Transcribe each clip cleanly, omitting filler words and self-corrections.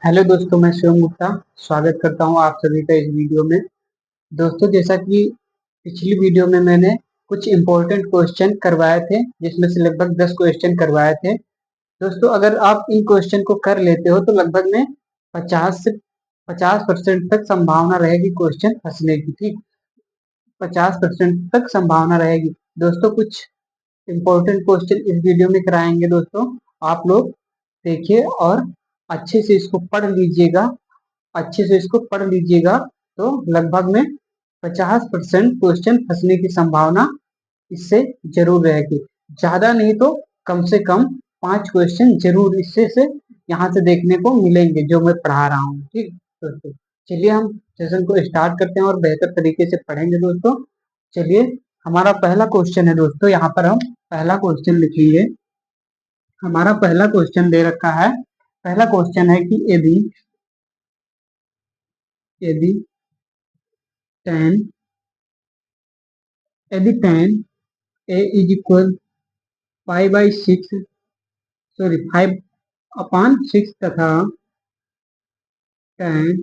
Hello दोस्तों, मैं शिवम गुप्ता स्वागत करता हूं आप सभी का इस वीडियो में। दोस्तों, जैसा कि पिछली वीडियो में मैंने कुछ इम्पोर्टेंट क्वेश्चन करवाए थे, जिसमें से लगभग 10 क्वेश्चन करवाए थे। दोस्तों, अगर आप इन क्वेश्चन को कर लेते हो तो लगभग में 50% तक संभावना रहेगी क्वेश्चन फंसने की। ठीक, 50% तक संभावना रहेगी। दोस्तों, कुछ इम्पोर्टेंट क्वेश्चन इस वीडियो में कराएंगे। दोस्तों, आप लोग देखिए और अच्छे से इसको पढ़ लीजिएगा। अच्छे से इसको पढ़ लीजिएगा तो लगभग में 50% क्वेश्चन फंसने की संभावना इससे जरूर रहेगी। ज्यादा नहीं तो कम से कम 5 क्वेश्चन जरूर इससे से यहाँ से देखने को मिलेंगे जो मैं पढ़ा रहा हूँ। ठीक दोस्तों, चलिए हम सेशन को स्टार्ट करते हैं और बेहतर तरीके से पढ़ेंगे। दोस्तों, चलिए, हमारा पहला क्वेश्चन है। दोस्तों, यहाँ पर हम पहला क्वेश्चन लिखेंगे। हमारा पहला क्वेश्चन दे रखा है। पहला क्वेश्चन है कि यदि यदि 10 यदि 10 a is equal 5 upon 6 तथा 10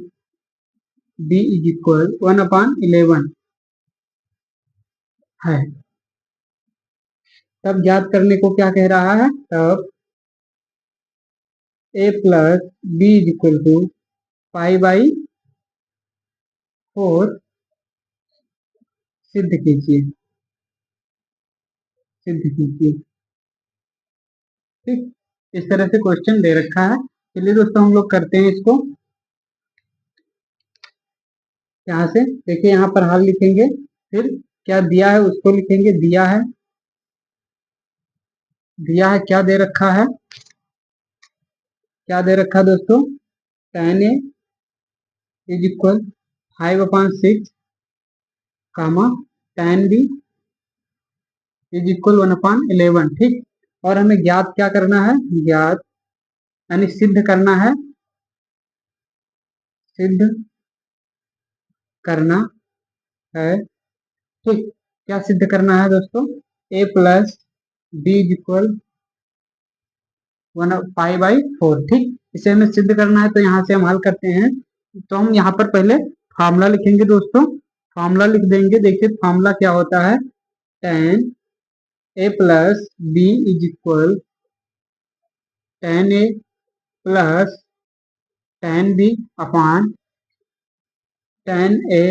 b is equal 1 upon 11 है, तब ज्ञात करने को क्या कह रहा है। तब a plus b is equal to 5/4 सिद्ध कीजिए। ठीक, इस तरह से क्वेश्चन दे रखा है। चलिए दोस्तों, हम लोग करते हैं इसको। यहाँ से देखिए, यहाँ पर हल लिखेंगे, फिर क्या दिया है उसको लिखेंगे। दिया है क्या दे रखा है। क्या दे रखा है दोस्तों। 10a is equal 5/6 comma 10b is equal 1/11। ठीक, और हमें ज्ञात क्या करना है। ज्ञात यानी सिद्ध करना है। सिद्ध करना है। ठीक, क्या सिद्ध करना है दोस्तों। a plus b is equal 5/4। ठीक, इसे हमें सिद्ध करना है तो यहाँ से हम हल करते हैं। तो हम यहाँ पर पहले फार्मूला लिखेंगे। दोस्तों, फार्मूला लिख देंगे। देखिए फार्मूला क्या होता है। 10a plus b is equal 10a plus 10b upon 10a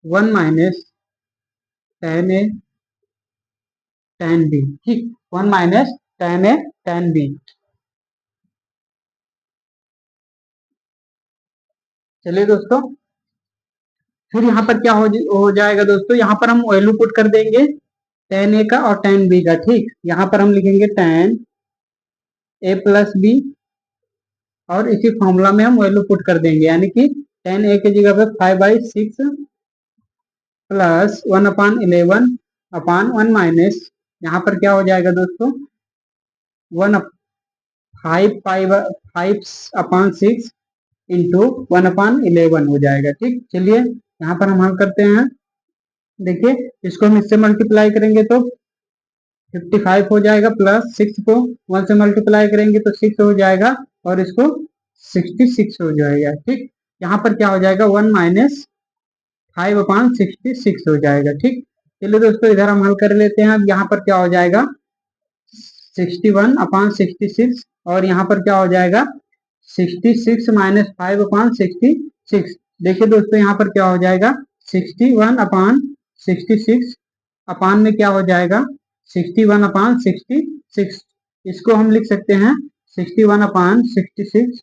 1 minus 10a 10b। ठीक, 1 माइनस 10a 10b। चलिए दोस्तों, फिर यहाँ पर क्या हो जाएगा दोस्तों। यहाँ पर हम वैल्यू पुट कर देंगे 10a का और 10b का। ठीक, यहाँ पर हम लिखेंगे 10a प्लस b और इसी फॉर्मूला में हम वैल्यू पुट कर देंगे, यानी कि 10a की जगह पे 5/6 प्लस 1/11 अपॉन 1 माइनस, यहाँ पर क्या हो जाएगा दोस्तों। 5/6 इंटू 1/11 हो जाएगा। ठीक, चलिए यहाँ पर हम हल करते हैं। देखिए, इसको हम इससे मल्टीप्लाई करेंगे तो 55 हो जाएगा, प्लस 6 को 1 से मल्टीप्लाई करेंगे तो 6 हो जाएगा, और इसको 66 हो जाएगा। ठीक, यहाँ पर क्या हो जाएगा 1 माइनस 5/66 हो जाएगा। ठीक, चलिए दोस्तों, इधर हम हल कर लेते हैं। अब यहाँ पर क्या हो जाएगा 61/66, और यहाँ पर क्या हो जाएगा 66 माइनस 5/66। देखिए दोस्तों, यहाँ पर क्या हो जाएगा 61/66 अपान में क्या हो जाएगा 61/66। इसको हम लिख सकते हैं 61/66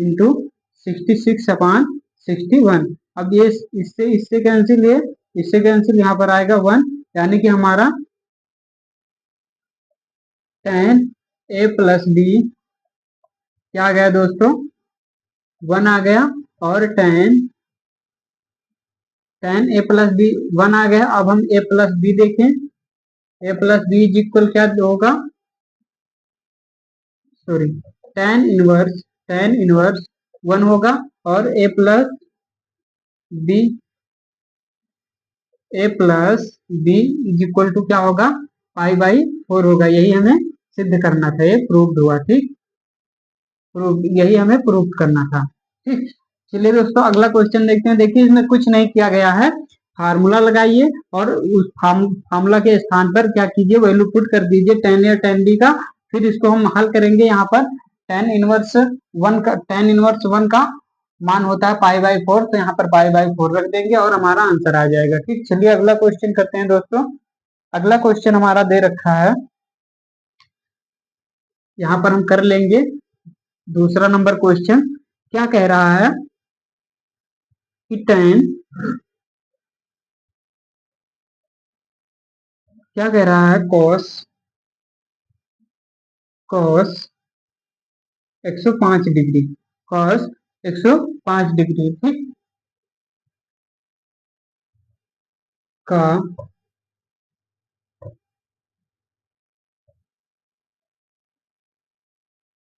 इंटू 66/61। अब ये इससे इससे कैंसिल है, इससे कैंसिल, यहाँ पर आएगा 1, यानी कि हमारा 10a प्लस b क्या आ गया दोस्तों 1 आ गया, और 10a प्लस b 1 आ गया। अब हम a प्लस b देखें। a plus b is equal क्या होगा, सॉरी, tan इनवर्स 1 होगा, और a plus b is equal to क्या होगा 5/4 होगा। यही हमें सिद्ध करना था, ये प्रूव्ड हुआ। ठीक, प्रूफ, यही हमें प्रूफ करना था। ठीक, चलिए दोस्तों अगला क्वेश्चन देखते हैं। देखिए इसमें कुछ नहीं किया गया है, फार्मूला लगाइए और उस फार्मूला के स्थान पर क्या कीजिए, वैल्यू पुट कर दीजिए tan a tan b का। फिर इसको हम हल करेंगे। यहाँ पर tan इनवर्स वन का मान होता है π/4, तो यहाँ पर π/4 रख देंगे और हमारा आंसर आ जाएगा। ठीक, चलिए अगला क्वेश्चन करते हैं दोस्तों। अगला क्वेश्चन हमारा दे रखा है, यहाँ पर हम कर लेंगे दूसरा नंबर क्वेश्चन। क्या कह रहा है कि क्या कह रहा है, cos 105 डिग्री, cos 105 डिग्री, ठीक,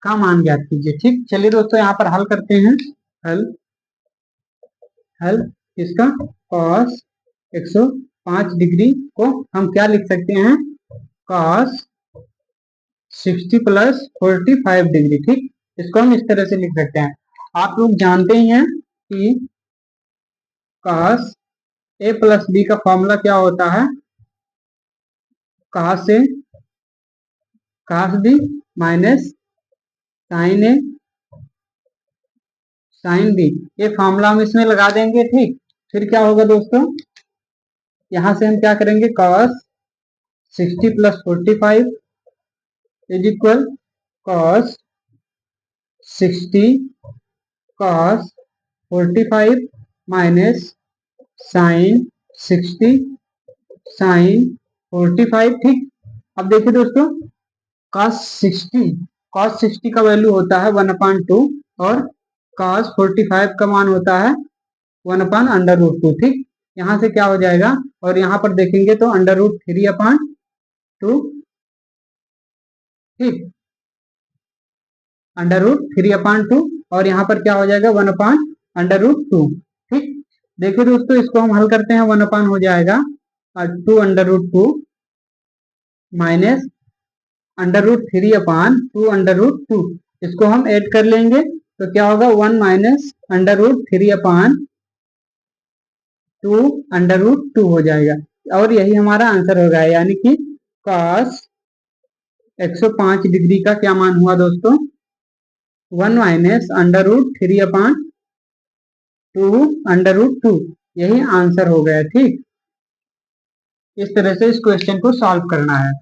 का मान ज्ञात कीजिए। ठीक, चलिए दोस्तों यहाँ पर हल करते हैं। हल हल इसका cos 105 डिग्री को हम क्या लिख सकते हैं, cos 60 प्लस 45 डिग्री। ठीक, इसको हम इस तरह से लिख सकते हैं। आप लोग जानते ही हैं कि cos a प्लस b का फॉर्मूला क्या होता है, cos a cos b minus sin a sin b, ये फॉर्मूला हम इसमें लगा देंगे। ठीक, फिर क्या होगा दोस्तों, यहां से हम क्या करेंगे, cos 60 plus 45 is equal cos 60 cos 45 minus sin 60 sin 45। ठीक, अब देखिए दोस्तों, cos 60 का वैल्यू होता है 1/2 और cos 45 का मान होता है 1/√2। ठीक, यहाँ से क्या हो जाएगा, और यहाँ पर देखेंगे तो √3/2। ठीक, √3/2 और यहाँ पर क्या हो जाएगा 1/√2। ठीक, देखिए दोस्तों इसको हम हल करते हैं। 1/, हो जाएगा 2/2 माइनस √3/2/2, इसको हम ऐड कर लेंगे तो क्या होगा 1 माइनस √3/2/2 हो जाएगा, और यही हमारा आंसर होगा। यानी कि cos 105 डिग्री का क्या मान हुआ दोस्तों, 1 माइनस √3/2/2, यही आंसर हो गया। ठीक, इस तरह से इस क्वेश्चन को सॉल्व करना है।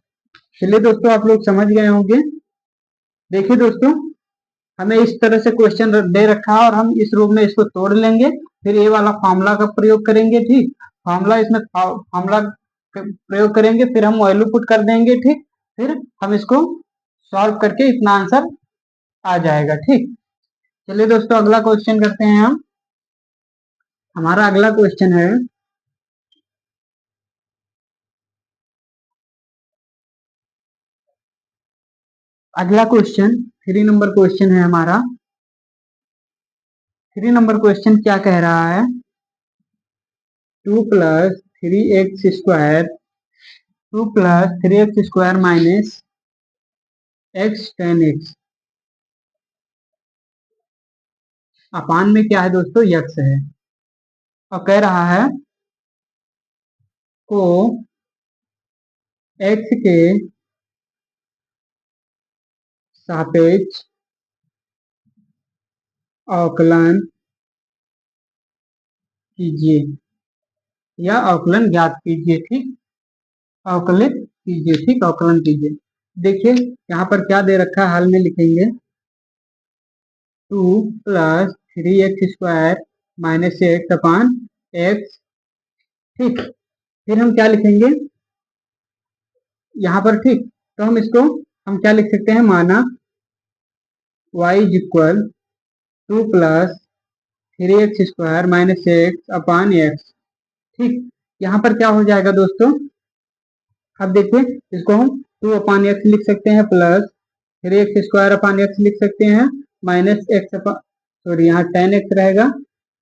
चलिए दोस्तों आप लोग समझ गए होंगे। देखिए दोस्तों, हमें इस तरह से क्वेश्चन दे रखा है और हम इस रूप में इसको तोड़ लेंगे, फिर ये वाला फॉर्मूला का प्रयोग करेंगे। ठीक, फॉर्मूला प्रयोग करेंगे, फिर हम वैल्यू पुट कर देंगे। ठीक, फिर हम इसको सॉल्व करके इतना आंसर आ जाएगा। ठीक, चलिए दोस्तों अगला क्वेश्चन करते हैं हम। हमारा अगला क्वेश्चन है, अगला क्वेश्चन 3 नंबर क्वेश्चन है हमारा। 3 नंबर क्वेश्चन क्या कह रहा है, 2 plus 3x square minus x tan x अपान में क्या है दोस्तों, x है, और कह रहा है को x के सापेक्ष अवकलन कीजिए या अवकलन ज्ञात कीजिए। ठीक, अवकलित कीजिए। ठीक, अवकलन कीजिए। देखिए यहाँ पर क्या दे रखा है, हल में लिखेंगे 2 plus 3x square minus x/x। ठीक, फिर हम क्या लिखेंगे यहाँ पर। ठीक, तो हम इसको हम क्या लिख सकते हैं, माना y is equal 2 plus 3x square minus x/x। ठीक, यहाँ पर क्या हो जाएगा दोस्तों, अब देखिए इसको हम 2/x लिख सकते हैं, प्लस 3x स्क्वायर/x लिख सकते हैं, माइनस x, सॉरी यहाँ tan x रहेगा,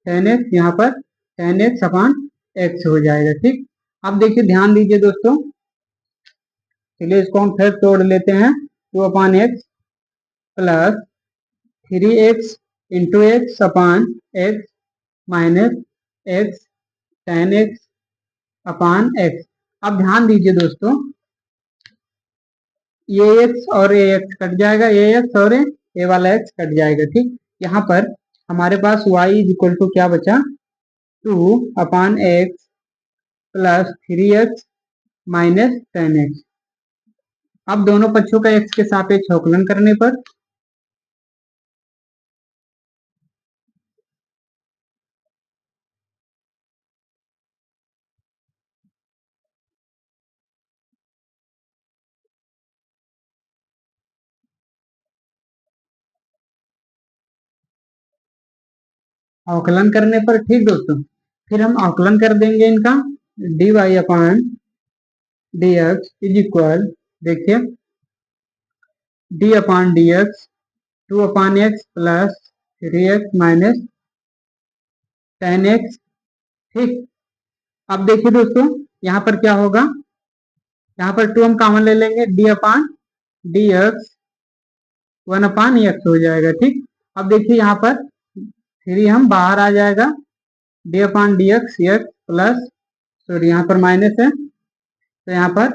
tan x यहाँ पर tan x/x हो जाएगा। ठीक, अब देखिए ध्यान दीजिए दोस्तों, चलिए इसको हम फिर तोड़ लेते हैं। 2/x plus 3x into x upon x minus x tan x upon x. अब ध्यान दीजिए दोस्तों, ये एक्स और ए एक्स कट जाएगा, ए एक्स और ए वाला एक्स कट जाएगा। ठीक, यहाँ पर हमारे पास y इज इक्वल टू क्या बचा, 2/x plus 3x minus 10x। अब दोनों पक्षों का x के सापेक्ष अवकलन करने पर अवकलन करने पर ठीक दोस्तों, फिर हम अवकलन कर देंगे इनका, dy upon dx is equal, देखिए d अपान dx 2/x plus 3x minus 10x। ठीक, अब देखिए दोस्तों यहाँ पर क्या होगा, यहाँ पर 2 हम कॉमन ले लेंगे, d अपान dx 1/x हो जाएगा। ठीक, अब देखिए यहाँ पर 3 हम बाहर आ जाएगा, d अपान dx x प्लस, सॉरी यहाँ पर माइनस है, तो यहाँ पर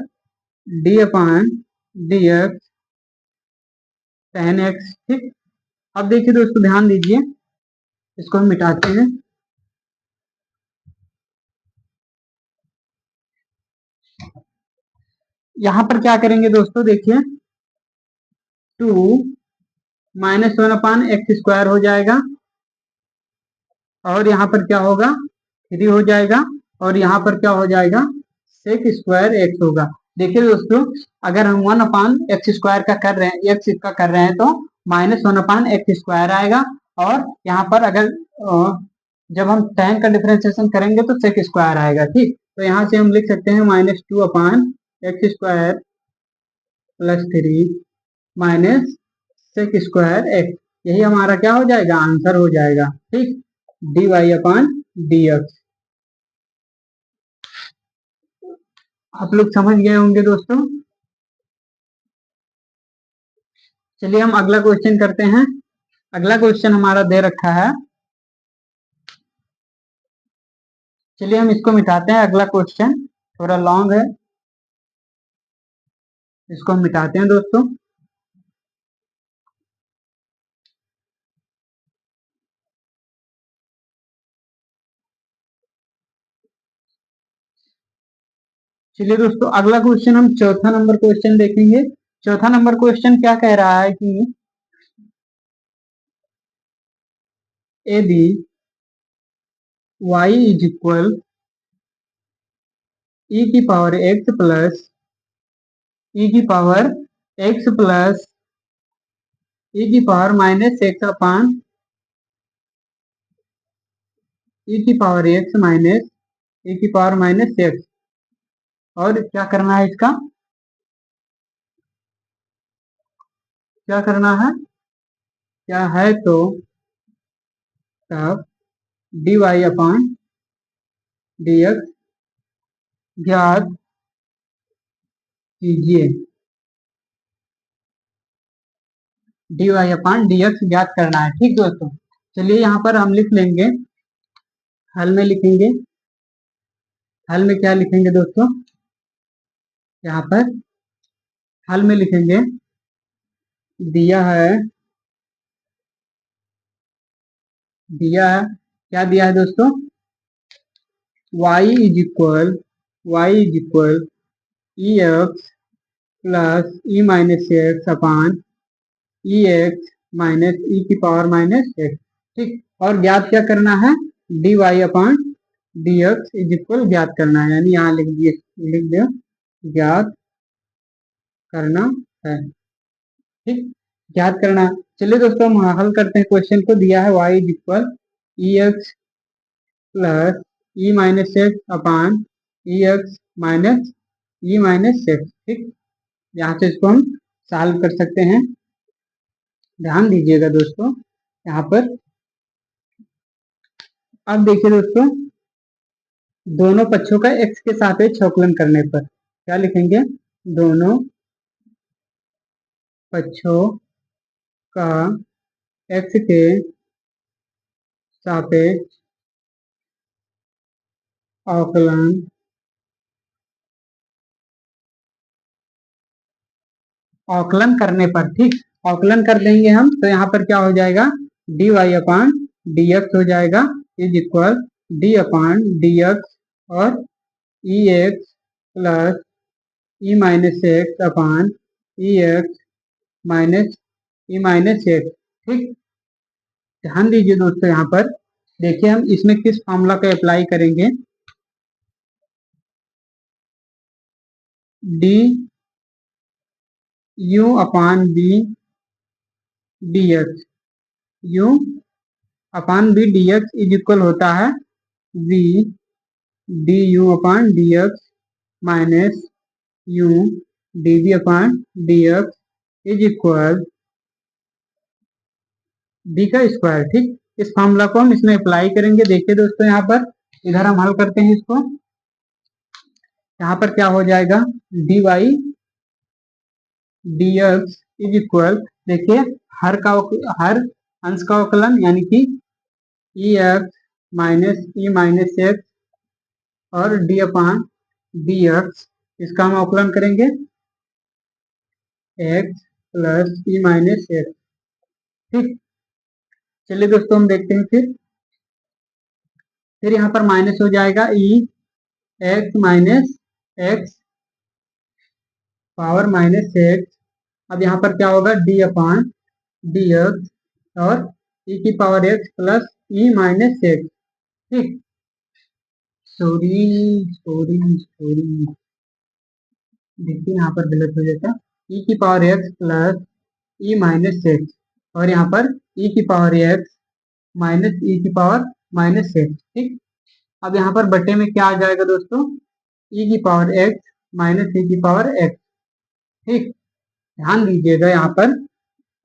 d अपान dx 10x। ठीक, अब देखिए दोस्तों ध्यान दीजिए, इसको हम मिटाते हैं। यहाँ पर क्या करेंगे दोस्तों, देखिए 2 माइनस 1/x² हो जाएगा, और यहाँ पर क्या होगा, 3 हो जाएगा, और यहाँ पर क्या हो जाएगा, sec² x होगा। देखिए दोस्तों, अगर हम 1/x² का कर रहे हैं, x का कर रहे हैं, तो -1/x² आएगा, और यहाँ पर अगर जब हम tan का डिफरेंशिएशन करेंगे तो sec² आएगा। ठीक, तो यहाँ से हम लिख सकते हैं -2/x² plus 3 minus sec² x। यही हमारा क्या हो जाएगा, आंसर हो जाएगा। ठीक, dy अपान dx। आप लोग समझ गए होंगे दोस्तों। चलिए हम अगला क्वेश्चन करते हैं। अगला क्वेश्चन हमारा दे रखा है, चलिए हम इसको मिटाते हैं। अगला क्वेश्चन थोड़ा लॉन्ग है, इसको हम मिटाते हैं दोस्तों। चलिए दोस्तों, अगला क्वेश्चन हम चौथा नंबर क्वेश्चन देखेंगे। चौथा नंबर क्वेश्चन क्या कह रहा है कि यदि y इज इक्वल e की पावर x प्लस e की पावर x प्लस e की पावर माइनस x अपान e की पावर x माइनस e की पावर माइनस x, और क्या करना है इसका, क्या करना है, क्या है तो तब dy अपान dx ज्ञात कीजिए। dy अपान dx ज्ञात करना है। ठीक दोस्तों, चलिए यहाँ पर हम लिख लेंगे, हल में लिखेंगे। हल में क्या लिखेंगे दोस्तों, यहाँ पर हल में लिखेंगे, दिया है, क्या दिया है दोस्तों, y is equal e x plus e minus x upon e x minus e की पावर माइनस एक्स। ठीक, और ज्ञात क्या करना है, dy upon dx is equal ज्ञात करना है, यानी यहाँ लिख दिया ज्ञात करना है। ठीक, ज्ञात करना है। चलिए दोस्तों हम हल करते हैं क्वेश्चन को। दिया है y is equal e x plus e minus x upon e x minus e minus x. ठीक, यहाँ से इसको हम सॉल्व कर सकते हैं। ध्यान दीजिएगा दोस्तों यहाँ पर। अब देखिए दोस्तों, दोनों पक्षों का x के सापेक्ष अवकलन करने पर क्या लिखेंगे, दोनों पक्षों का एक्स के सापेक्ष अवकलन अवकलन करने पर, ठीक, अवकलन कर देंगे हम तो यहाँ पर क्या हो जाएगा, डी वाई अपान डी एक्स हो जाएगा is equal D upon d x और ई x plus e minus x upon e x minus e minus x. ठीक, ध्यान दीजिए दोस्तों, यहाँ पर देखिए हम इसमें किस फॉर्मूला को अप्लाई करेंगे, d u upon b d x, u upon b d x is equal होता है v d u upon d x minus u d b upon d x is equal d का square. ठीक, इस formula को हम इसमें apply करेंगे। देखिए दोस्तों, यहाँ पर इधर हम हल करते हैं इसको, यहाँ पर क्या हो जाएगा, d y d x is equal, देखिए हर अंश का अवकलन यानी कि ई एक्स माइनस एक्स और डी अपान डी एक्स, इसका हम अवकलन करेंगे x plus e minus x. ठीक, चलिए दोस्तों हम देखते हैं फिर यहाँ पर माइनस हो जाएगा e x minus x power minus x. अब यहाँ पर क्या होगा, डी अपान डी एक्स और ई की power x plus e minus x. ठीक, सॉरी सॉरी सॉरी, देखिए यहाँ पर गलत हो जाता, ई की power x plus e minus x और यहाँ पर ई की पावर एक्स माइनस ई की पावर माइनस एक्स। ठीक, अब यहाँ पर बटे में क्या आ जाएगा दोस्तों, ई की पावर एक्स माइनस ई की पावर एक्स। ठीक, ध्यान दीजिएगा यहाँ पर,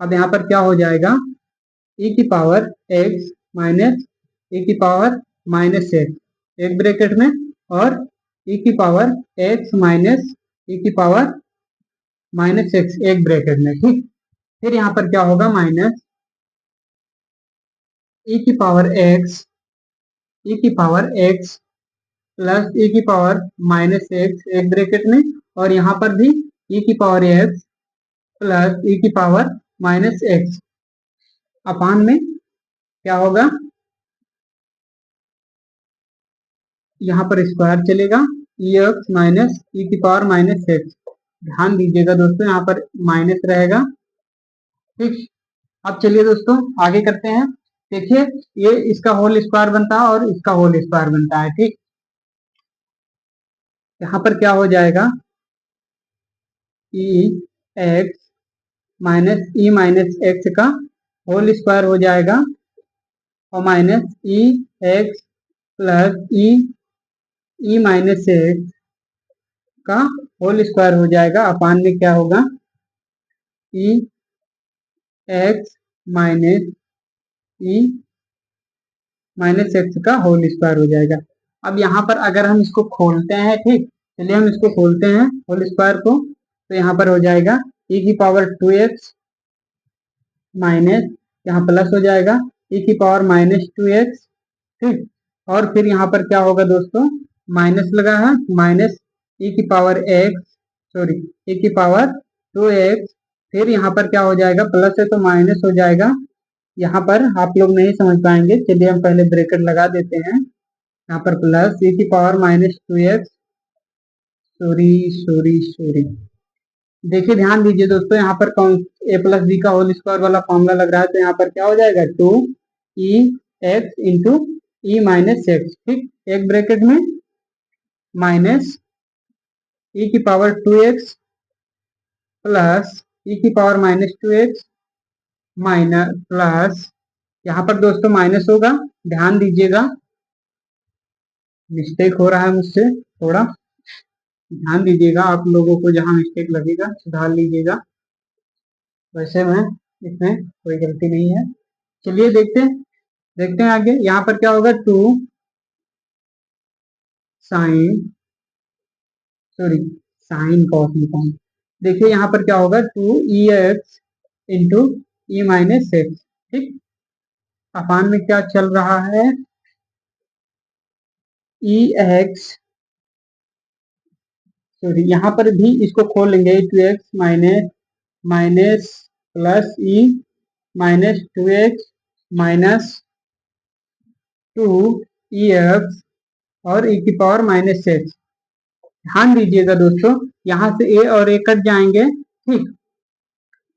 अब यहाँ पर क्या हो जाएगा, ई की पावर एक्स माइनस ई की पावर माइनस एक्स एक ब्रैकेट में और ई की पावर एक्स माइनस ई की पावर माइनस एक्स एक ब्रैकेट में। ठीक, फिर यहाँ पर क्या होगा, माइनस ई की पावर एक्स प्लस ई की पावर माइनस एक्स एक ब्रैकेट में और यहाँ पर भी ई की पावर एक्स प्लस ई की पावर माइनस एक्स अपान में क्या होगा, यहाँ पर स्क्वायर चलेगा ई एक्स माइनस ई की पावर माइनस एक्स। ध्यान दीजिएगा दोस्तों, यहाँ पर माइनस रहेगा। ठीक, अब चलिए दोस्तों आगे करते हैं। देखिए ये इसका होल स्क्वायर बनता है और इसका होल स्क्वायर बनता है। ठीक, यहाँ पर क्या हो जाएगा, ई एक्स माइनस एक्स का होल स्क्वायर हो जाएगा और माइनस ई x plus e minus x का होल स्क्वायर हो जाएगा अपान में क्या होगा, ई x minus e minus x का होल स्क्वायर हो जाएगा। अब यहाँ पर अगर हम इसको खोलते हैं, ठीक, चलिए हम इसको खोलते हैं होल स्क्वायर को, तो यहाँ पर हो जाएगा ई की पावर 2x माइनस यहाँ प्लस हो जाएगा ई की पावर माइनस 2x। ठीक, और फिर यहाँ पर क्या होगा दोस्तों, माइनस लगा है, माइनस ई की पावर x, सॉरी ई की पावर 2x, फिर यहाँ पर क्या हो जाएगा, प्लस है तो माइनस हो जाएगा। यहाँ पर आप लोग नहीं समझ पाएंगे, चलिए हम पहले ब्रैकेट लगा देते हैं, यहाँ पर प्लस ई की power minus 2x, sorry sorry sorry, देखिए ध्यान दीजिए दोस्तों, यहाँ पर कौन ए प्लस बी का होल स्क्वायर वाला फॉर्मूला लग रहा है, तो यहाँ पर क्या हो जाएगा, 2 ई एक्स इंटू ई माइनस एक्स। ठीक, एक ब्रैकेट में माइनस ई की पावर 2x प्लस ई की power minus 2x minus plus, यहाँ पर दोस्तों माइनस होगा, ध्यान दीजिएगा, मिस्टेक हो रहा है मुझसे, थोड़ा ध्यान दीजिएगा, आप लोगों को जहाँ मिस्टेक लगेगा सुधार लीजिएगा, वैसे में इसमें कोई गलती नहीं है। चलिए देखते हैं आगे, यहाँ पर क्या होगा, 2 साइन कॉस लिखा है। देखिए यहाँ पर क्या होगा, 2 ई एक्स इंटू ई माइनस एक्स। ठीक। अपान में क्या चल रहा है, ई एक्स, सॉरी यहाँ पर भी इसको खोल लेंगे, two x minus minus plus e minus two x minus two e x और ई की पावर माइनस एक्स। ध्यान दीजिएगा दोस्तों, यहाँ से ए और ए कट जाएंगे, ठीक।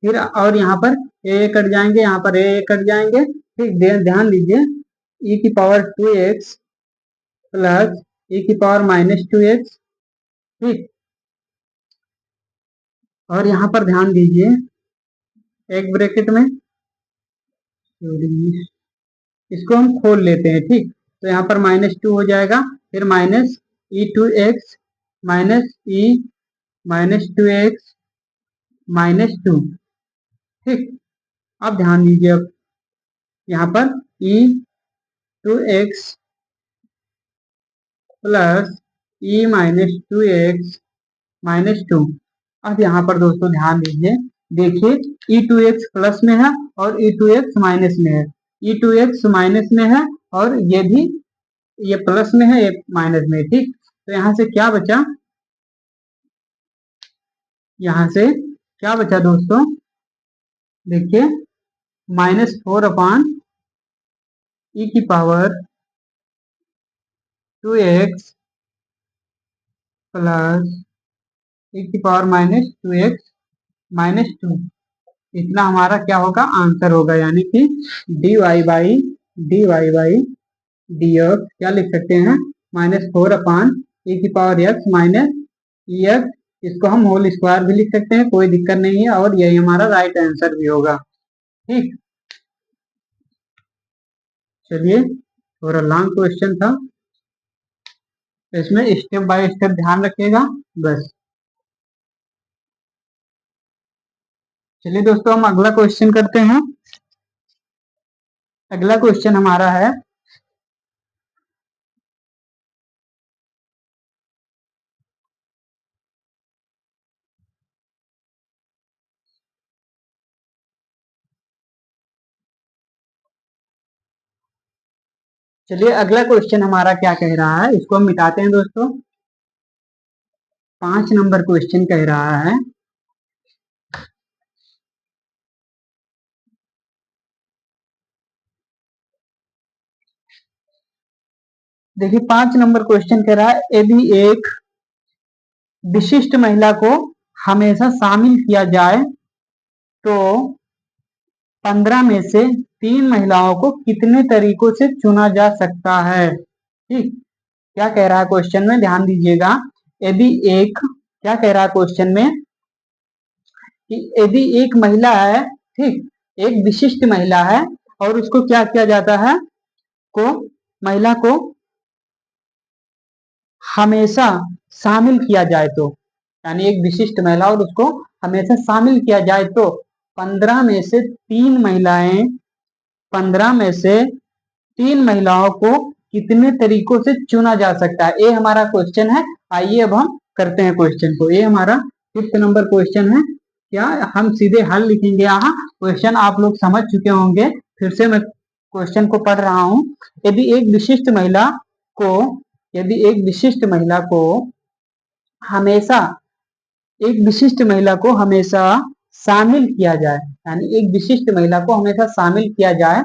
फिर और यहाँ पर ए कट जाएंगे, यहाँ पर ए कट जाएंगे, ठीक। ध्यान दीजिए, ई की पावर टू एक्स प्लस ई की पावर माइनस टू एक्स, ठीक। और यहाँ पर ध्यान दीजिए, एक ब्रैकेट में इसको हम खोल लेते हैं, ठीक। तो यहाँ पर माइनस टू हो जाएगा, फिर minus e two x minus e minus two x minus two, ठीक। अब ध्यान दीजिए, अब यहाँ पर e two x plus e minus two x minus two. अब यहाँ पर दोस्तों ध्यान दीजिए, देखिए ई टू एक्स प्लस में है और ई टू एक्स माइनस में है, ई टू एक्स माइनस में है और ये भी, ये प्लस में है, ये माइनस में है, ठीक। तो यहाँ से क्या बचा, यहाँ से क्या बचा दोस्तों, देखिए माइनस फोर अपान ई की पावर टू एक्स प्लस ई की power minus two x minus to. इतना हमारा क्या होगा, आंसर होगा, यानी कि dy बाई डी एक्स क्या लिख सकते हैं, माइनस फोर अपान ई की पावर एक्स माइनस ई एक्स। इसको हम होल स्क्वायर भी लिख सकते हैं, कोई दिक्कत नहीं है, और यही हमारा राइट आंसर भी होगा, ठीक। चलिए, थोड़ा लॉन्ग क्वेश्चन था, इसमें स्टेप बाय स्टेप ध्यान रखिएगा बस। चलिए दोस्तों, हम अगला क्वेश्चन करते हैं। अगला क्वेश्चन हमारा है, चलिए अगला क्वेश्चन हमारा क्या कह रहा है, इसको हम मिटाते हैं दोस्तों। 5 नंबर क्वेश्चन कह रहा है, देखिए 5 नंबर क्वेश्चन कह रहा है, यदि एक विशिष्ट महिला को हमेशा शामिल किया जाए तो 15 में से 3 महिलाओं को कितने तरीकों से चुना जा सकता है, ठीक। क्या कह रहा है क्वेश्चन में, ध्यान दीजिएगा। यदि एक, क्या कह रहा है क्वेश्चन में कि यदि एक महिला है, ठीक, एक विशिष्ट महिला है और उसको क्या किया जाता है, को महिला को हमेशा शामिल किया जाए तो, यानी एक विशिष्ट महिला और उसको हमेशा शामिल किया जाए तो 15 में से 3 महिलाएं, 15 में से 3 महिलाओं को कितने तरीकों से चुना जा सकता है, ये हमारा क्वेश्चन है। आइए अब हम करते हैं क्वेश्चन को, ये हमारा 5th नंबर क्वेश्चन है। क्या हम सीधे हल लिखेंगे, यहाँ क्वेश्चन आप लोग समझ चुके होंगे, फिर से मैं क्वेश्चन को पढ़ रहा हूं। यदि एक विशिष्ट महिला को, यदि एक विशिष्ट महिला को हमेशा, एक विशिष्ट महिला को हमेशा शामिल किया जाए, यानी एक विशिष्ट महिला को हमेशा शामिल किया जाए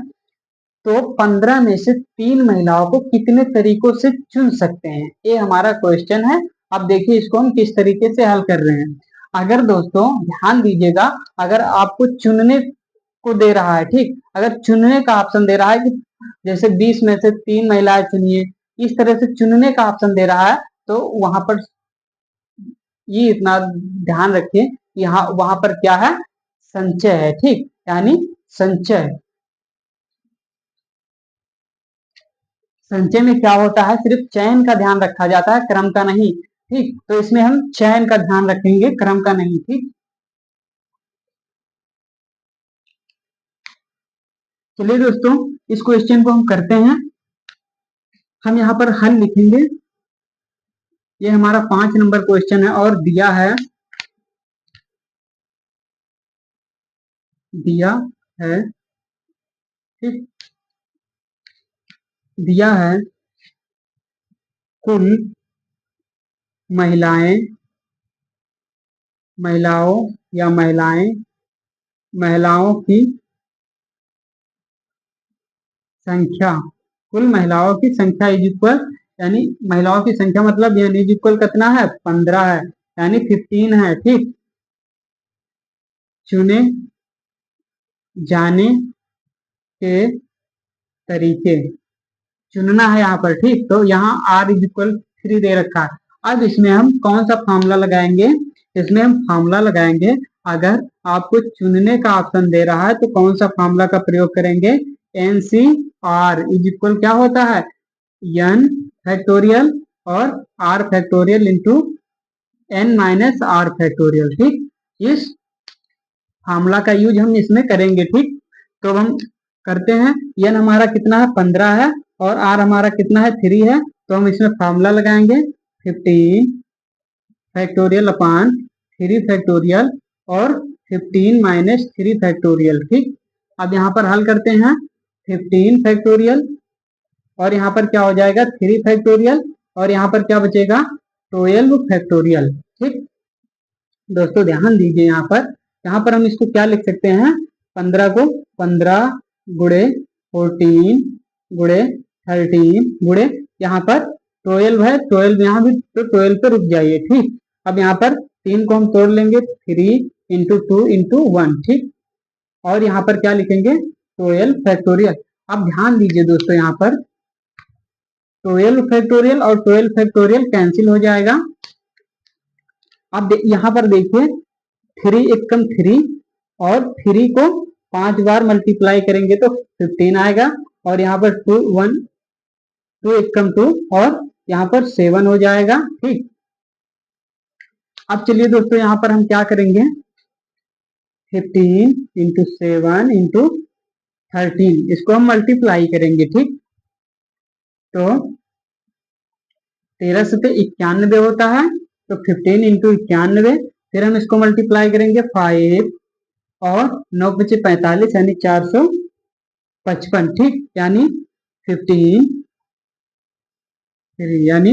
तो 15 में से 3 महिलाओं को कितने तरीकों से चुन सकते हैं, ये हमारा क्वेश्चन है। अब देखिए इसको हम किस तरीके से हल कर रहे हैं। अगर दोस्तों ध्यान दीजिएगा, अगर आपको चुनने को दे रहा है, ठीक, अगर चुनने का ऑप्शन दे रहा है कि जैसे 20 में से 3 महिलाएं चुनिए, इस तरह से चुनने का ऑप्शन दे रहा है, तो वहां पर ये इतना ध्यान रखिए, यहाँ वहां पर क्या है, संचय है, ठीक, यानी संचय। संचय में क्या होता है, सिर्फ चयन का ध्यान रखा जाता है, क्रम का नहीं, ठीक। तो इसमें हम चयन का ध्यान रखेंगे, क्रम का नहीं, ठीक। चलिए दोस्तों, इस क्वेश्चन को हम करते हैं। हम यहाँ पर हल लिखेंगे, ये हमारा 5 नंबर क्वेश्चन है और दिया है, दिया है ठीक, दिया है कुल महिलाएं, महिलाओं या महिलाओं की संख्या, कुल महिलाओं की संख्या इज इक्वल, यानी महिलाओं की संख्या मतलब यानी इज इक्वल कितना है, 15 है, यानी 15 है। ठीक, चुने जाने के तरीके, चुनना है यहाँ पर। ठीक, तो यहाँ r इज इक्वल 3 दे रखा है। अब इसमें हम कौन सा फॉर्मूला लगाएंगे, इसमें हम फॉर्मूला लगाएंगे, अगर आपको चुनने का ऑप्शन दे रहा है तो कौन सा फॉर्मूला का प्रयोग करेंगे, N C R is equal क्या होता है, n फैक्टोरियल और r factorial into n minus R factorial. ठीक, इस फॉर्मूला का यूज हम इसमें करेंगे। ठीक, तो हम करते हैं, n हमारा कितना है, 15 है, और r हमारा कितना है, 3 है, तो हम इसमें फॉर्मूला लगाएंगे 15 फैक्टोरियल अपान 3 फैक्टोरियल और 15 माइनस 3 फैक्टोरियल। ठीक, अब यहाँ पर हल करते हैं, 15 फैक्टोरियल और यहाँ पर क्या हो जाएगा 3 फैक्टोरियल और यहाँ पर क्या बचेगा 12 फैक्टोरियल। ठीक, दोस्तों ध्यान दीजिए, यहाँ पर हम इसको क्या लिख सकते हैं, 15 को 15 गुणे 14 गुणे 13 गुणे यहाँ पर 12 है, 12 यहाँ भी, तो 12 पे रुक जाइए। ठीक, अब यहाँ पर 3 को हम तोड़ लेंगे, 3 इंटू 2 इंटू 1। ठीक, और यहाँ पर क्या लिखेंगे 12 फैक्टोरियल। अब ध्यान दीजिए दोस्तों, यहाँ पर 12 फैक्टोरियल और 12 फैक्टोरियल कैंसिल हो जाएगा। अब यहाँ पर देखिए 3 एक कम 3 और 3 को 5 बार मल्टीप्लाई करेंगे तो 15 आएगा, और यहाँ पर 2 1 2 एक कम 2 और यहाँ पर 7 हो जाएगा। ठीक, अब चलिए दोस्तों यहाँ पर हम क्या करेंगे, 15 इंटू 7 इंटू 13 इसको हम मल्टीप्लाई करेंगे। ठीक, तो 13 से 91 होता है, तो 15 इंटू 91, फिर हम इसको मल्टीप्लाई करेंगे 5 और 9 बचे 45 यानी 455। ठीक, यानी 15 यानी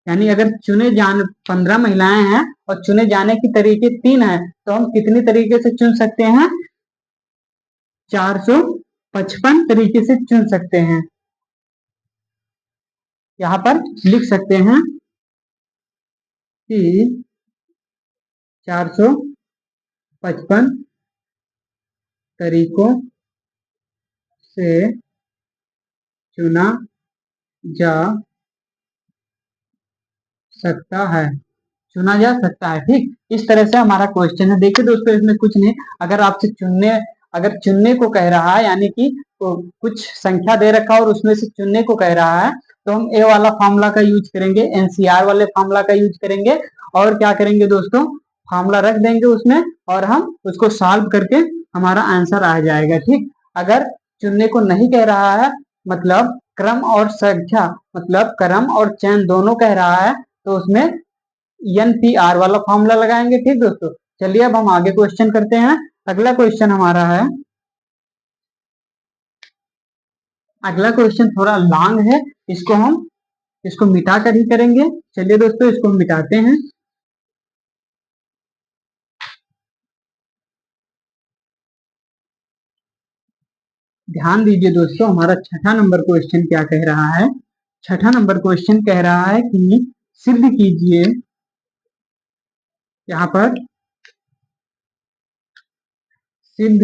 यानी अगर चुने जाने 15 महिलाएं हैं और चुने जाने की तरीके 3 है, तो हम कितने तरीके से चुन सकते हैं, 455 तरीके से चुन सकते हैं। यहाँ पर लिख सकते हैं कि 455 तरीकों से चुना जा सकता है, चुना जा सकता है। ठीक, इस तरह से हमारा क्वेश्चन है। देखिए दोस्तों, इसमें कुछ नहीं, अगर आपसे अगर चुनने को कह रहा है, यानी कि तो कुछ संख्या दे रखा और उसमें से चुनने को कह रहा है, तो हम ए वाला फॉर्मूला का यूज करेंगे, एनसीआर वाले फॉर्मूला का यूज करेंगे, और क्या करेंगे दोस्तों, फॉर्मूला रख देंगे उसमें और हम उसको सॉल्व करके हमारा आंसर आ जाएगा। ठीक, अगर चुनने को नहीं कह रहा है, मतलब क्रम और संख्या, मतलब क्रम और चयन दोनों कह रहा है, तो उसमें एन पी आर वाला फॉर्मूला लगाएंगे। ठीक दोस्तों, चलिए अब हम आगे क्वेश्चन करते हैं। अगला क्वेश्चन हमारा है, अगला क्वेश्चन थोड़ा लॉन्ग है, इसको मिटा कर ही करेंगे। चलिए दोस्तों, इसको हम मिटाते हैं। ध्यान दीजिए दोस्तों, हमारा छठा नंबर क्वेश्चन क्या कह रहा है, छठा नंबर क्वेश्चन कह रहा है कि सिद्ध कीजिए, यहाँ पर सिद्ध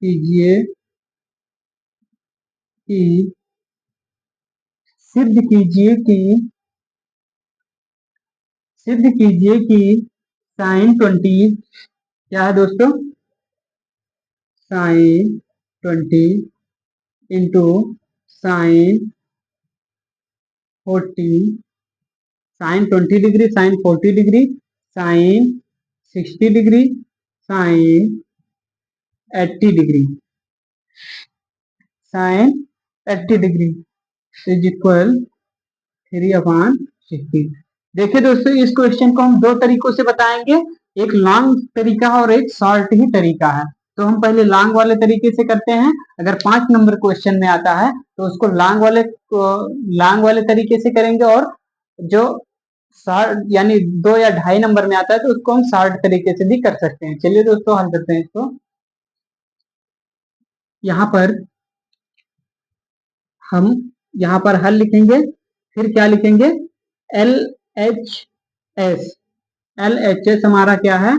कीजिए कि सिद्ध कीजिए कि सिद्ध कीजिए कि साइन 20 क्या है दोस्तों, sine 20 into sine 40, sine 20 degree, sine 40 degree, sine 60 degree, sine 80 degree, sine 80 degree is equal 3/60। देखिए दोस्तों, इस क्वेश्चन को हम दो तरीकों से बताएंगे, एक लॉन्ग तरीका है और एक शॉर्ट ही तरीका है। तो हम पहले लॉन्ग वाले तरीके से करते हैं। अगर 5 नंबर क्वेश्चन में आता है तो उसको लॉन्ग वाले तरीके से करेंगे, और जो शॉर्ट यानी 2 या 2.5 नंबर में आता है तो उसको हम शॉर्ट तरीके से भी कर सकते हैं। चलिए दोस्तों हल करते हैं इसको। यहाँ पर हम यहाँ पर हल लिखेंगे, फिर क्या लिखेंगे, L H S. L H S हमारा क्या है,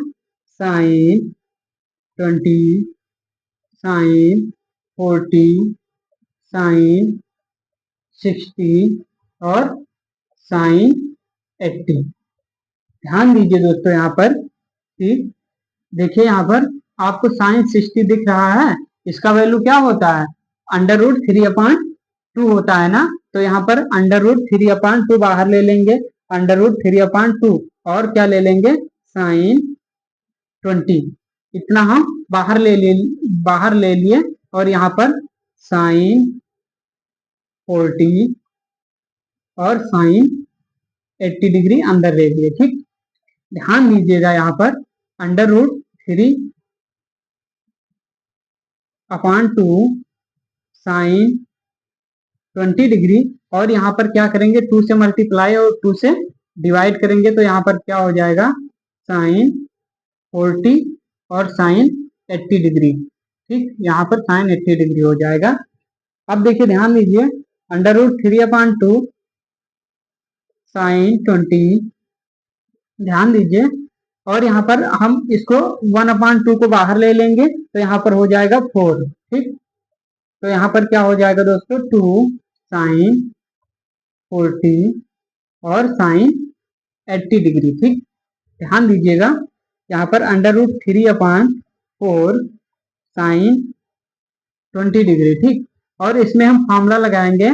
साइन 20, साइन 40, साइन 60 और साइन 80। ध्यान दीजिए दोस्तों यहाँ पर कि देखिए यहाँ पर आपको साइन 60 दिख रहा है, इसका वैल्यू क्या होता है, √3/2 होता है ना। तो यहाँ पर √3/2 बाहर ले लेंगे, √3/2 और क्या ले लेंगे, साइन 20। इतना हम बाहर ले लिए, और यहाँ पर साइन 40 और साइन 80 डिग्री अंदर ले लिए। ठीक, ध्यान दीजिएगा यहाँ पर √3/2 साइन 20 डिग्री, और यहाँ पर क्या करेंगे, 2 से मल्टीप्लाई और 2 से डिवाइड करेंगे, तो यहाँ पर क्या हो जाएगा, साइन 40 और साइन 80 डिग्री। ठीक, यहाँ पर साइन 80 डिग्री हो जाएगा। अब देखिए ध्यान दीजिए, √3/2 साइन 20, ध्यान दीजिए, और यहाँ पर हम इसको 1/2 को बाहर ले लेंगे, तो यहाँ पर हो जाएगा 4। ठीक, तो यहाँ पर क्या हो जाएगा दोस्तों, 2 साइन 40 और साइन 80 डिग्री। ठीक, ध्यान दीजिएगा यहाँ पर √3/4 साइन 20 डिग्री। ठीक, और इसमें हम फार्मूला लगाएंगे,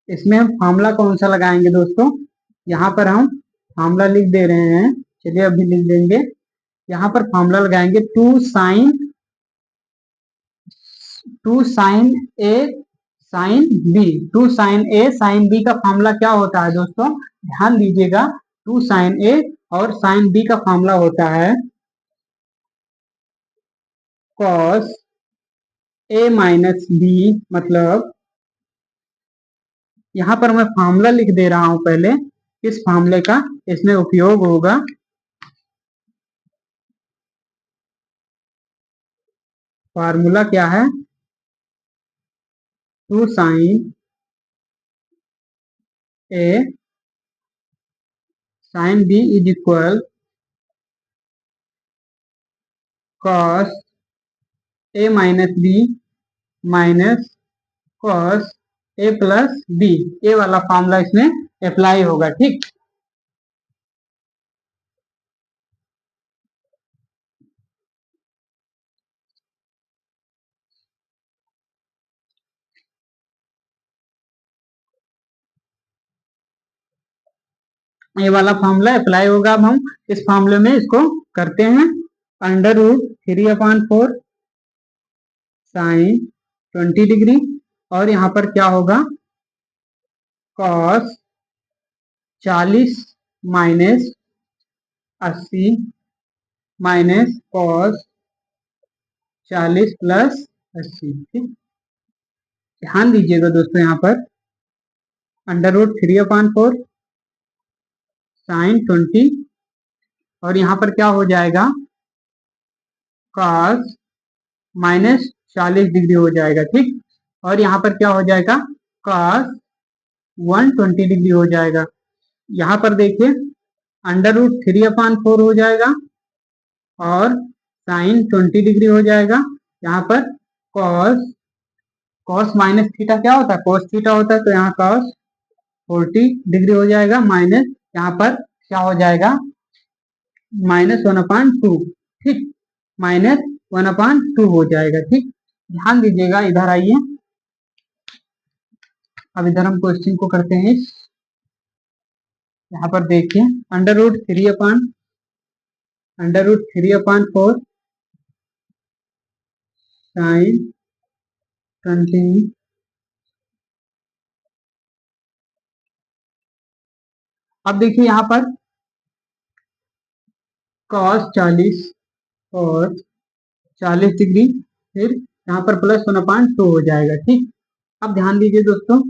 इसमें हम फार्मूला कौन सा लगाएंगे दोस्तों, यहाँ पर हम फार्मूला लिख दे रहे हैं, चलिए अभी लिख देंगे। यहाँ पर फार्मूला लगाएंगे 2 sine A sine B. 2 sine A sine B का फार्मूला क्या होता है दोस्तों, ध्यान दीजिएगा, 2 साइन ए और साइन बी का फार्मूला होता है कॉस ए माइनस बी। मतलब यहाँ पर मैं फार्मूला लिख दे रहा हूं पहले, इस फार्मूले का इसमें उपयोग होगा। फार्मूला क्या है, 2 sine A sine B is equal cos A minus B minus cos A plus B. A वाला फॉर्मूला इसमें अप्लाई होगा। ठीक, ये वाला फॉर्मूला अप्लाई होगा। अब हम इस फॉर्मूले में इसको करते हैं, √3/4 साइन 20 डिग्री, और यहाँ पर क्या होगा, cos 40 minus 80 minus cos 40 plus 80। ठीक, ध्यान दीजिएगा दोस्तों यहाँ पर √3/4 साइन 20, और यहाँ पर क्या हो जाएगा, कॉस -40 डिग्री हो जाएगा। ठीक, और यहाँ पर क्या हो जाएगा, कॉस 120 डिग्री हो जाएगा। यहाँ पर देखिए √3/4 हो जाएगा और साइन 20 डिग्री हो जाएगा। यहाँ पर कॉस कॉस माइनस थीटा क्या होता है, कॉस थीटा होता है, तो यहाँ कॉस 40 डिग्री हो जाएगा, माइनस यहाँ पर क्या हो जाएगा, -1/2। ठीक, -1/2 हो जाएगा। ठीक, ध्यान दीजिएगा, इधर आइए, अब इधर हम क्वेश्चन को करते हैं। यहाँ पर देखिए √3/4 साइन 20, अब देखिए यहाँ पर cos 40 और 40 डिग्री, फिर यहाँ पर प्लस 1/2 हो जाएगा। ठीक, अब ध्यान दीजिए दोस्तों,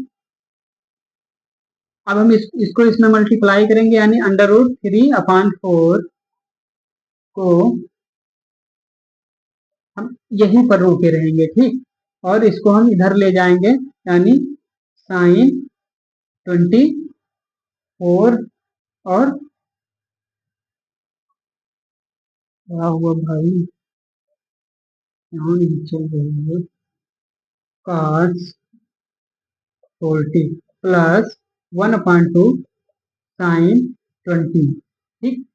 अब हम इसको इसमें मल्टीप्लाई करेंगे, यानी √3/4 को हम यहीं पर रोके रहेंगे। ठीक, और इसको हम इधर ले जाएंगे, यानी sin 24 और क्या हुआ भाई, यहाँ नहीं चल रही है, cos 40 प्लस 1/2 sin 20। ठीक,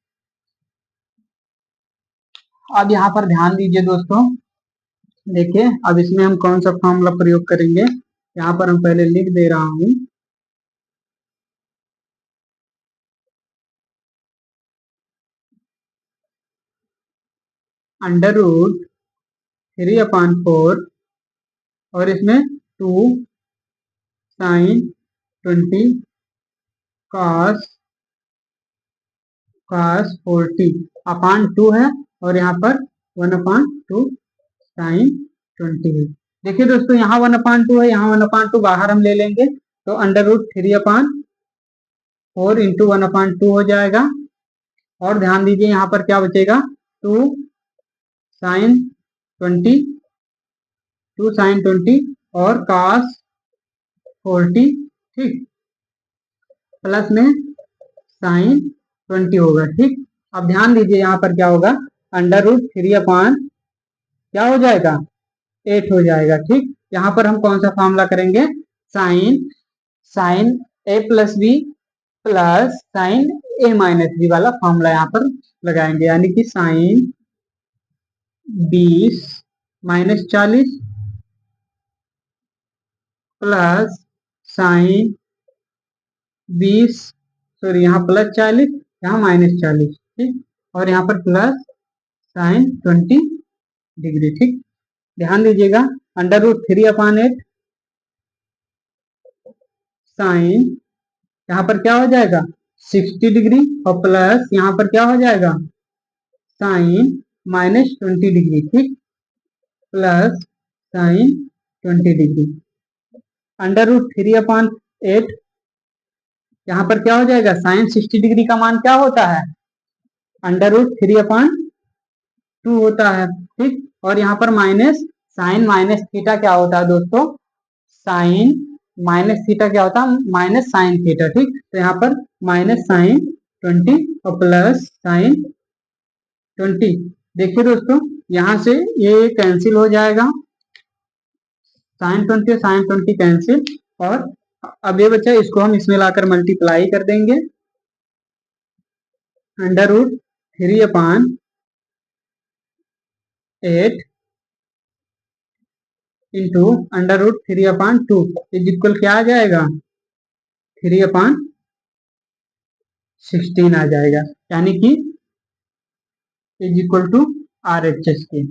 अब यहाँ पर ध्यान दीजिए दोस्तों, देखिए अब इसमें हम कौन सा फॉर्मूला प्रयोग करेंगे। यहाँ पर हम पहले लिख दे रहा हूँ, √3/4 और इसमें 2 sin 20 cos 40/2 है, और यहाँ पर 1/2 sin 20 है। देखिए दोस्तों, यहाँ 1/2 है, यहाँ 1/2 बाहर हम ले लेंगे, तो √3/4 इंटू 1/2 हो जाएगा। और ध्यान दीजिए यहाँ पर क्या बचेगा, 2 sin 20 और cos 40। ठीक, प्लस में sin 20 होगा। ठीक, अब ध्यान दीजिए यहाँ पर क्या होगा, √3 क्या हो जाएगा, 8 हो जाएगा। ठीक, यहाँ पर हम कौन सा फॉर्मूला करेंगे, sine sine a plus B plus sine a minus B वाला फॉर्मूला यहाँ पर लगाएंगे, यानी कि साइन 20 - 40 प्लस साइन 20, सॉरी यहाँ प्लस 40, यहाँ -40। ठीक, और यहाँ पर प्लस sin 20 डिग्री। ठीक, ध्यान दीजिएगा, √3/8 साइन, यहाँ पर क्या हो जाएगा 60 डिग्री, और प्लस यहाँ पर क्या हो जाएगा साइन -20 डिग्री। ठीक, प्लस sin 20 डिग्री, √3/8 यहाँ पर क्या हो जाएगा, साइन 60 डिग्री का मान क्या होता है, √3/2 होता है। ठीक, और यहाँ पर माइनस साइन माइनस थीटा क्या होता है दोस्तों, साइन माइनस थीटा क्या होता है, माइनस साइन थीटा। ठीक, तो यहाँ पर -sin 20 और प्लस sin 20। देखिए दोस्तों, यहाँ से ये कैंसिल हो जाएगा, sin 20 और sin 20 कैंसिल, और अब ये बच्चा, इसको हम इसमें लाकर मल्टीप्लाई कर देंगे, √3/8 इंटू √3/2 इज इक्वल क्या आ जाएगा, 3/16 आ जाएगा, यानी कि इज इक्वल टू RHS के,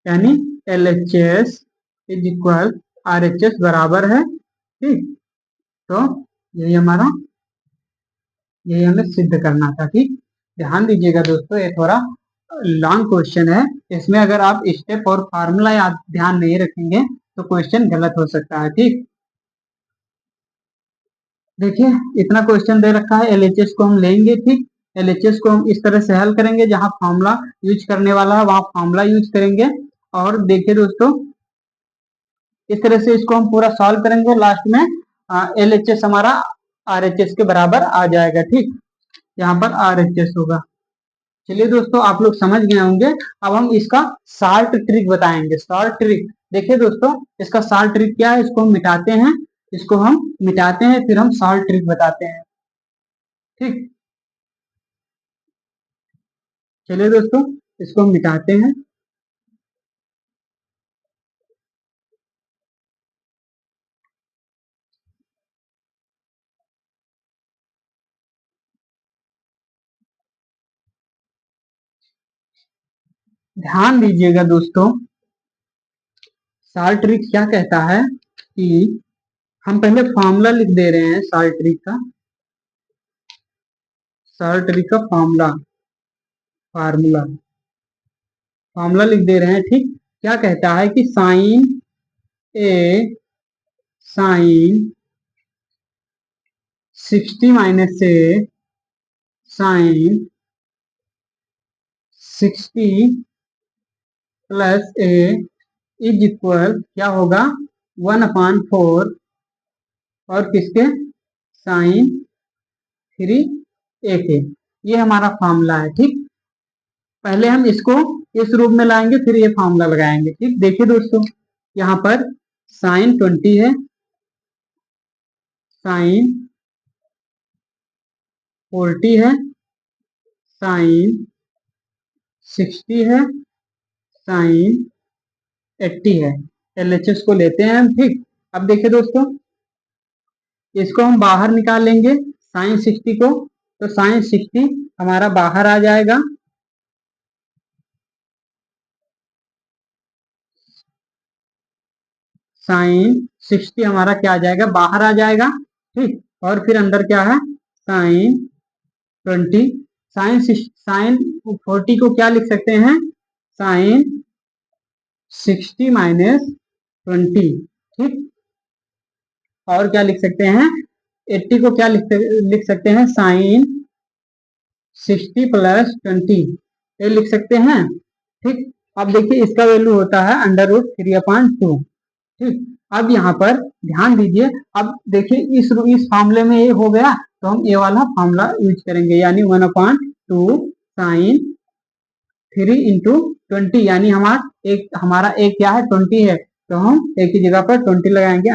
यानी LHS इज इक्वल RHS बराबर है। ठीक, तो यही हमें सिद्ध करना था। ठीक, ध्यान दीजिएगा दोस्तों, ये थोड़ा लॉन्ग क्वेश्चन है, इसमें अगर आप स्टेप और फार्मूला याद ध्यान नहीं रखेंगे तो क्वेश्चन गलत हो सकता है। ठीक, देखिए इतना क्वेश्चन दे रखा है, LHS को हम लेंगे। ठीक, LHS को हम इस तरह से हल करेंगे, जहां फॉर्मूला यूज करने वाला है वहां फॉर्मूला यूज करेंगे, और देखिए दोस्तों, इस तरह से इसको हम पूरा सॉल्व करेंगे, लास्ट में LHS हमारा RHS के बराबर आ जाएगा। ठीक, यहाँ पर RHS होगा। चलिए दोस्तों, आप लोग समझ गए होंगे। अब हम इसका सॉल्ट ट्रिक बताएंगे, सॉल्ट ट्रिक। देखिए दोस्तों, इसका सॉल्ट ट्रिक क्या है, इसको हम मिटाते हैं, फिर हम सॉल्ट ट्रिक बताते हैं। ठीक, चलिए दोस्तों, इसको हम मिटाते हैं। ध्यान दीजिएगा दोस्तों, सॉल्ट ट्रिक क्या कहता है कि हम पहले फॉर्मूला लिख दे रहे हैं सॉल्ट ट्रिक का, फॉर्मूला फार्मूला फार्मूला लिख दे रहे हैं। ठीक, क्या कहता है कि साइन 60 माइनस से sine 60 plus A is equal क्या होगा 1/4 और किसके साइन 3 ए के। ये हमारा फार्मूला है। ठीक, पहले हम इसको इस रूप में लाएंगे फिर ये फार्मूला लगाएंगे। ठीक, देखिए दोस्तों यहाँ पर साइन 20 है, साइन 40 है, साइन 60 है, साइन 80 है। LHS को लेते हैं हम। ठीक, अब देखिए दोस्तों इसको हम बाहर निकाल लेंगे साइन 60 को, तो साइन 60 हमारा बाहर आ जाएगा, साइन 60 हमारा क्या आ जाएगा बाहर आ जाएगा। ठीक, और फिर अंदर क्या है साइन 20, साइन 40 को क्या लिख सकते हैं साइन 60 माइनस 20। ठीक, और क्या लिख सकते हैं 80 को क्या लिख सकते हैं साइन 60 प्लस 20 ये लिख सकते हैं। ठीक, अब देखिए इसका वैल्यू होता है √3/2। ठीक, अब यहाँ पर ध्यान दीजिए, अब देखिए इस फार्मूले में ये हो गया तो हम ये वाला फार्मूला यूज करेंगे, यानी 1/2 साइन 3 × 20, यानी हमारा एक क्या है 20 है, तो हम एक की जगह पर 20 लगाएंगे।